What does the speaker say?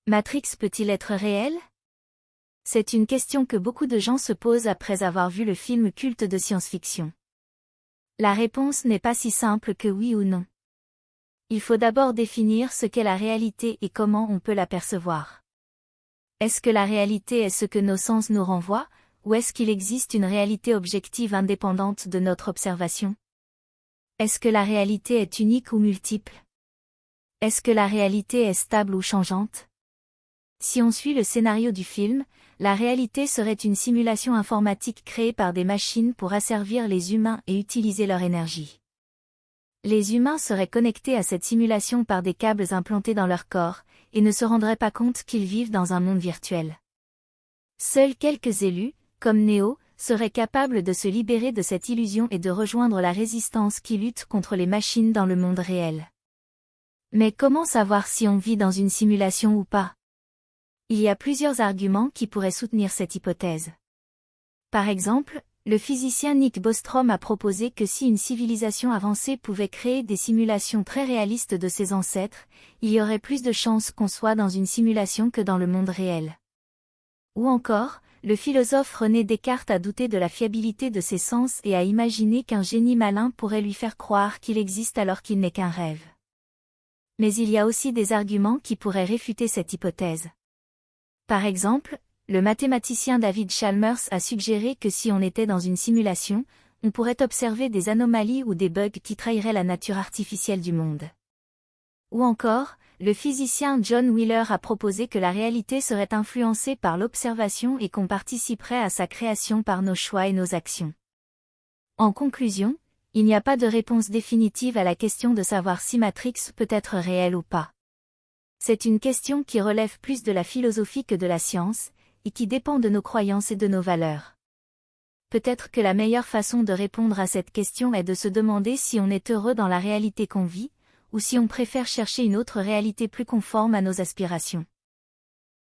Matrix peut-il être réel? C'est une question que beaucoup de gens se posent après avoir vu le film culte de science-fiction. La réponse n'est pas si simple que oui ou non. Il faut d'abord définir ce qu'est la réalité et comment on peut la percevoir. Est-ce que la réalité est ce que nos sens nous renvoient, ou est-ce qu'il existe une réalité objective indépendante de notre observation? Est-ce que la réalité est unique ou multiple? Est-ce que la réalité est stable ou changeante? Si on suit le scénario du film, la réalité serait une simulation informatique créée par des machines pour asservir les humains et utiliser leur énergie. Les humains seraient connectés à cette simulation par des câbles implantés dans leur corps, et ne se rendraient pas compte qu'ils vivent dans un monde virtuel. Seuls quelques élus, comme Neo, seraient capables de se libérer de cette illusion et de rejoindre la résistance qui lutte contre les machines dans le monde réel. Mais comment savoir si on vit dans une simulation ou pas? Il y a plusieurs arguments qui pourraient soutenir cette hypothèse. Par exemple, le physicien Nick Bostrom a proposé que si une civilisation avancée pouvait créer des simulations très réalistes de ses ancêtres, il y aurait plus de chances qu'on soit dans une simulation que dans le monde réel. Ou encore, le philosophe René Descartes a douté de la fiabilité de ses sens et a imaginé qu'un génie malin pourrait lui faire croire qu'il existe alors qu'il n'est qu'un rêve. Mais il y a aussi des arguments qui pourraient réfuter cette hypothèse. Par exemple, le mathématicien David Chalmers a suggéré que si on était dans une simulation, on pourrait observer des anomalies ou des bugs qui trahiraient la nature artificielle du monde. Ou encore, le physicien John Wheeler a proposé que la réalité serait influencée par l'observation et qu'on participerait à sa création par nos choix et nos actions. En conclusion, il n'y a pas de réponse définitive à la question de savoir si Matrix peut être réelle ou pas. C'est une question qui relève plus de la philosophie que de la science, et qui dépend de nos croyances et de nos valeurs. Peut-être que la meilleure façon de répondre à cette question est de se demander si on est heureux dans la réalité qu'on vit, ou si on préfère chercher une autre réalité plus conforme à nos aspirations.